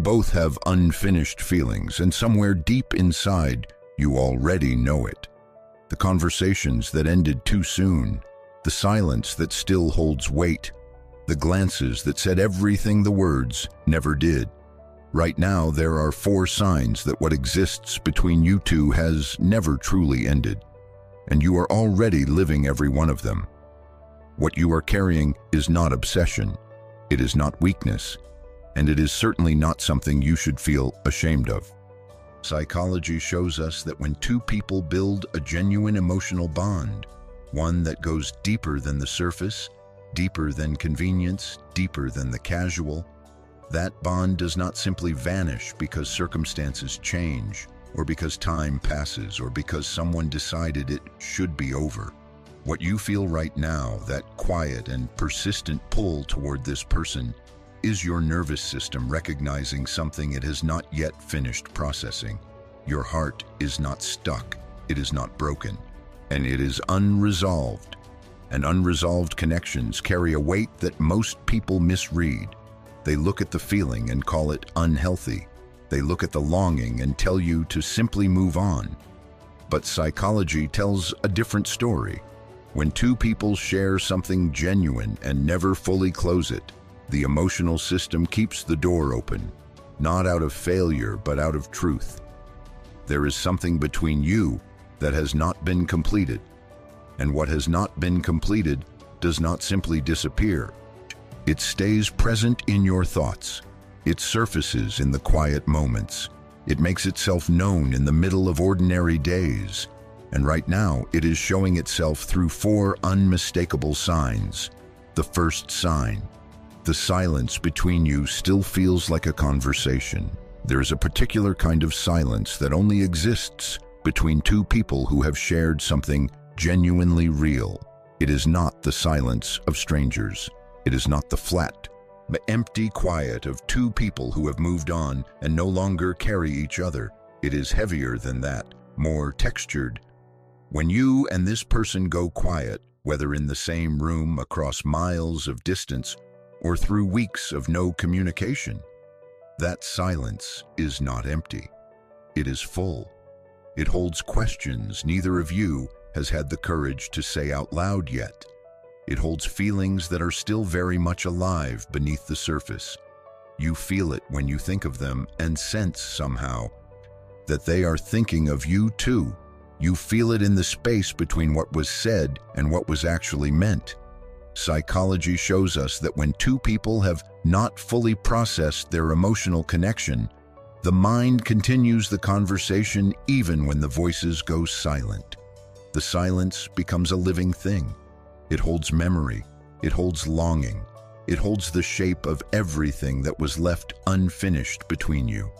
both have unfinished feelings, and somewhere deep inside, you already know it. The conversations that ended too soon, the silence that still holds weight, the glances that said everything the words never did. Right now, there are 4 signs that what exists between you two has never truly ended, and you are already living every one of them. What you are carrying is not obsession, it is not weakness, and it is certainly not something you should feel ashamed of. Psychology shows us that when 2 people build a genuine emotional bond, one that goes deeper than the surface, deeper than convenience, deeper than the casual, that bond does not simply vanish because circumstances change, or because time passes, or because someone decided it should be over. What you feel right now, that quiet and persistent pull toward this person, is your nervous system recognizing something it has not yet finished processing. Your heart is not stuck, it is not broken, and it is unresolved. And unresolved connections carry a weight that most people misread. They look at the feeling and call it unhealthy. They look at the longing and tell you to simply move on. But psychology tells a different story. When 2 people share something genuine and never fully close it, the emotional system keeps the door open, not out of failure, but out of truth. There is something between you that has not been completed, and what has not been completed does not simply disappear. It stays present in your thoughts. It surfaces in the quiet moments. It makes itself known in the middle of ordinary days. And right now, it is showing itself through 4 unmistakable signs. The first sign: the silence between you still feels like a conversation. There is a particular kind of silence that only exists between 2 people who have shared something genuinely real. It is not the silence of strangers. It is not the flat, empty quiet of 2 people who have moved on and no longer carry each other. It is heavier than that, more textured. When you and this person go quiet, whether in the same room, across miles of distance, or through weeks of no communication, that silence is not empty. It is full. It holds questions neither of you has had the courage to say out loud yet. It holds feelings that are still very much alive beneath the surface. You feel it when you think of them and sense somehow that they are thinking of you too. You feel it in the space between what was said and what was actually meant. Psychology shows us that when 2 people have not fully processed their emotional connection, the mind continues the conversation even when the voices go silent. The silence becomes a living thing. It holds memory, it holds longing, it holds the shape of everything that was left unfinished between you.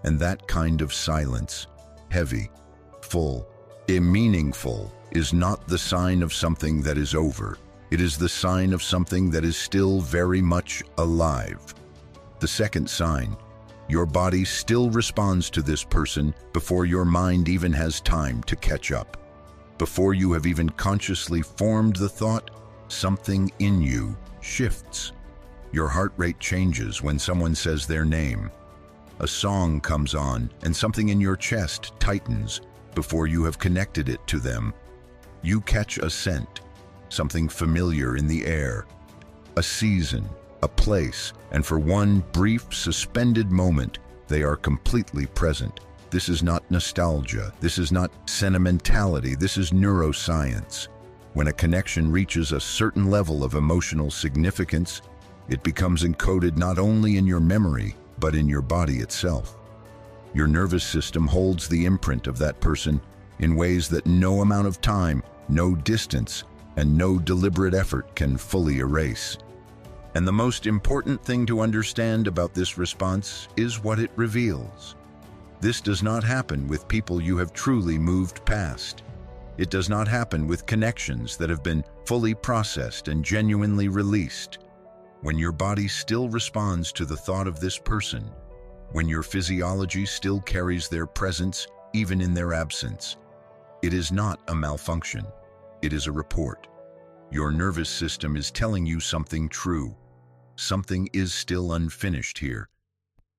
And that kind of silence, heavy, full, meaningful, is not the sign of something that is over. It is the sign of something that is still very much alive. The second sign: your body still responds to this person before your mind even has time to catch up. Before you have even consciously formed the thought, something in you shifts. Your heart rate changes when someone says their name. A song comes on and something in your chest tightens before you have connected it to them. You catch a scent, something familiar in the air, a season, a place, and for one brief, suspended moment, they are completely present. This is not nostalgia. This is not sentimentality. This is neuroscience. When a connection reaches a certain level of emotional significance, it becomes encoded not only in your memory, but in your body itself. Your nervous system holds the imprint of that person in ways that no amount of time, no distance, and no deliberate effort can fully erase. And the most important thing to understand about this response is what it reveals. This does not happen with people you have truly moved past. It does not happen with connections that have been fully processed and genuinely released. When your body still responds to the thought of this person, when your physiology still carries their presence even in their absence, it is not a malfunction. It is a report. Your nervous system is telling you something true. Something is still unfinished here.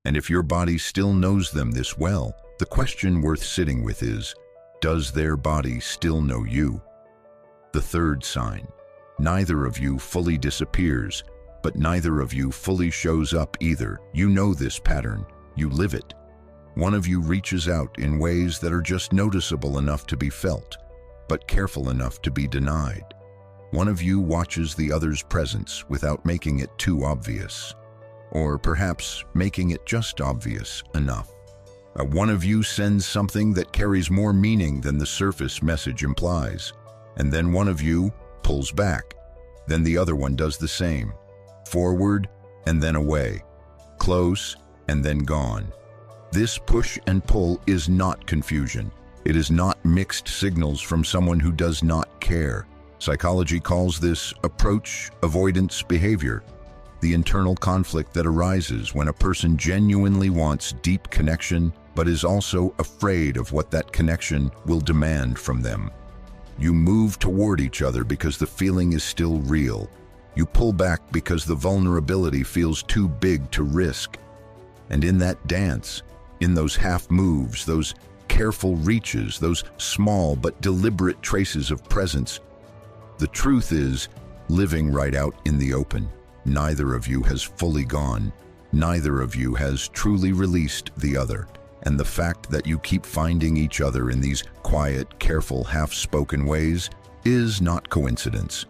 And if your body still knows them this well, the question worth sitting with is, does their body still know you? The third sign. Neither of you fully disappears, but neither of you fully shows up either. You know this pattern. You live it. One of you reaches out in ways that are just noticeable enough to be felt, but careful enough to be denied. One of you watches the other's presence without making it too obvious, or perhaps making it just obvious enough. One of you sends something that carries more meaning than the surface message implies, and then one of you pulls back. Then the other one does the same. Forward and then away. Close and then gone. This push and pull is not confusion. It is not mixed signals from someone who does not care. Psychology calls this approach avoidance behavior, the internal conflict that arises when a person genuinely wants deep connection but is also afraid of what that connection will demand from them. You move toward each other because the feeling is still real. You pull back because the vulnerability feels too big to risk. And in that dance, in those half moves, those careful reaches, those small but deliberate traces of presence, the truth is living right out in the open. Neither of you has fully gone. Neither of you has truly released the other. And the fact that you keep finding each other in these quiet, careful, half-spoken ways is not coincidence.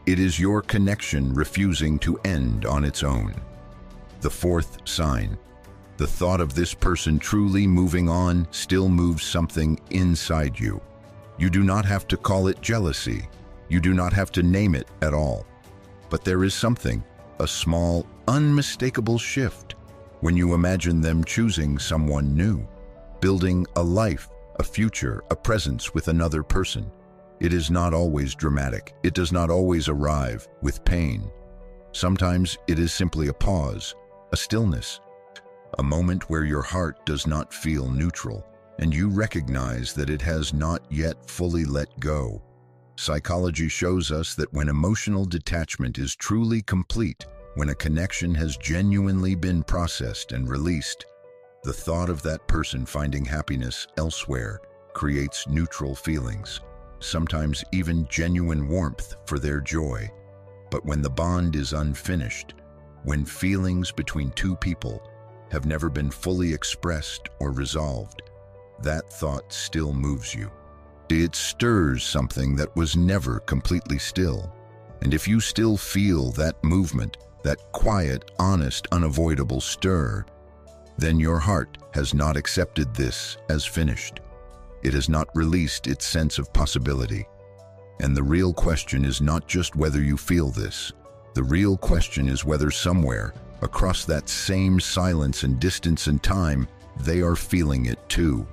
It is your connection refusing to end on its own. The fourth sign. The thought of this person truly moving on still moves something inside you. You do not have to call it jealousy. You do not have to name it at all. But there is something, a small, unmistakable shift, when you imagine them choosing someone new, building a life, a future, a presence with another person. It is not always dramatic. It does not always arrive with pain. Sometimes it is simply a pause, a stillness, a moment where your heart does not feel neutral, and you recognize that it has not yet fully let go. Psychology shows us that when emotional detachment is truly complete, when a connection has genuinely been processed and released, the thought of that person finding happiness elsewhere creates neutral feelings, sometimes even genuine warmth for their joy. But when the bond is unfinished, when feelings between two people have never been fully expressed or resolved, that thought still moves you. It stirs something that was never completely still. And if you still feel that movement, that quiet, honest, unavoidable stir, then your heart has not accepted this as finished. It has not released its sense of possibility. And the real question is not just whether you feel this. The real question is whether somewhere, across that same silence and distance and time, they are feeling it too.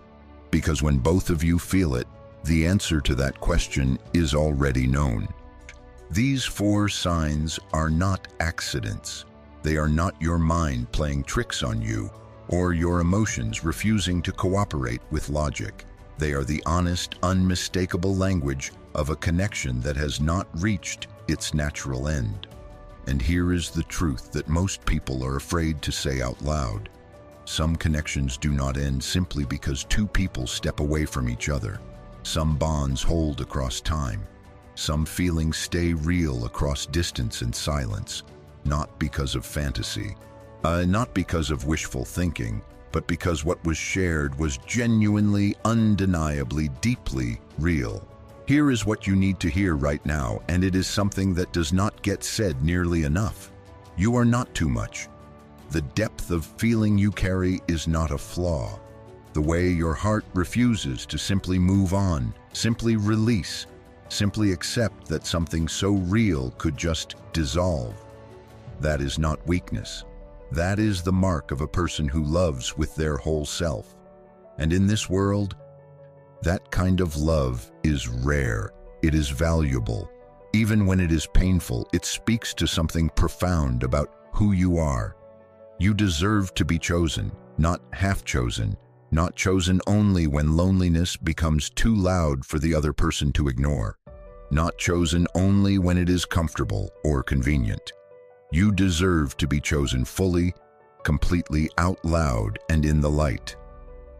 Because when both of you feel it, the answer to that question is already known. These four signs are not accidents. They are not your mind playing tricks on you, or your emotions refusing to cooperate with logic. They are the honest, unmistakable language of a connection that has not reached its natural end. And here is the truth that most people are afraid to say out loud. Some connections do not end simply because two people step away from each other. Some bonds hold across time. Some feelings stay real across distance and silence, not because of fantasy, not because of wishful thinking, but because what was shared was genuinely, undeniably, deeply real. Here is what you need to hear right now, and it is something that does not get said nearly enough. You are not too much. The depth of feeling you carry is not a flaw. The way your heart refuses to simply move on, simply release, simply accept that something so real could just dissolve. That is not weakness. That is the mark of a person who loves with their whole self. And in this world, that kind of love is rare. It is valuable. Even when it is painful, it speaks to something profound about who you are. You deserve to be chosen, not half-chosen, not chosen only when loneliness becomes too loud for the other person to ignore, not chosen only when it is comfortable or convenient. You deserve to be chosen fully, completely out loud and in the light.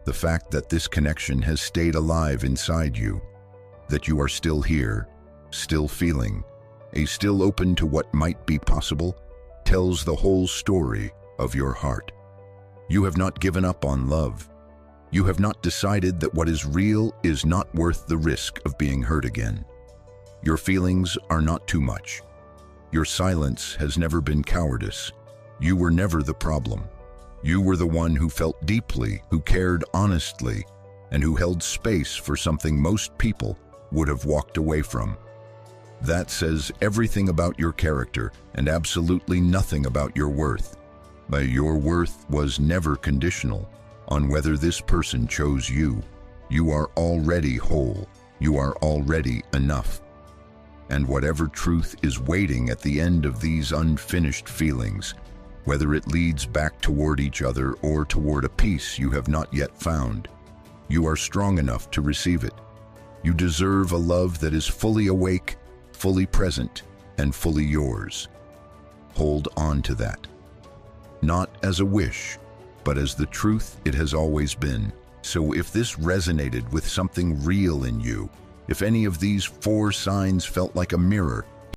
The fact that this connection has stayed alive inside you, that you are still here, still feeling, still open to what might be possible, tells the whole story of your heart. You have not given up on love. You have not decided that what is real is not worth the risk of being hurt again. Your feelings are not too much. Your silence has never been cowardice. You were never the problem. You were the one who felt deeply, who cared honestly, and who held space for something most people would have walked away from. That says everything about your character and absolutely nothing about your worth. But your worth was never conditional on whether this person chose you. You are already whole. You are already enough. And whatever truth is waiting at the end of these unfinished feelings, whether it leads back toward each other or toward a peace you have not yet found, you are strong enough to receive it. You deserve a love that is fully awake, fully present, and fully yours. Hold on to that. Not as a wish, but as the truth it has always been. So if this resonated with something real in you, if any of these 4 signs felt like a mirror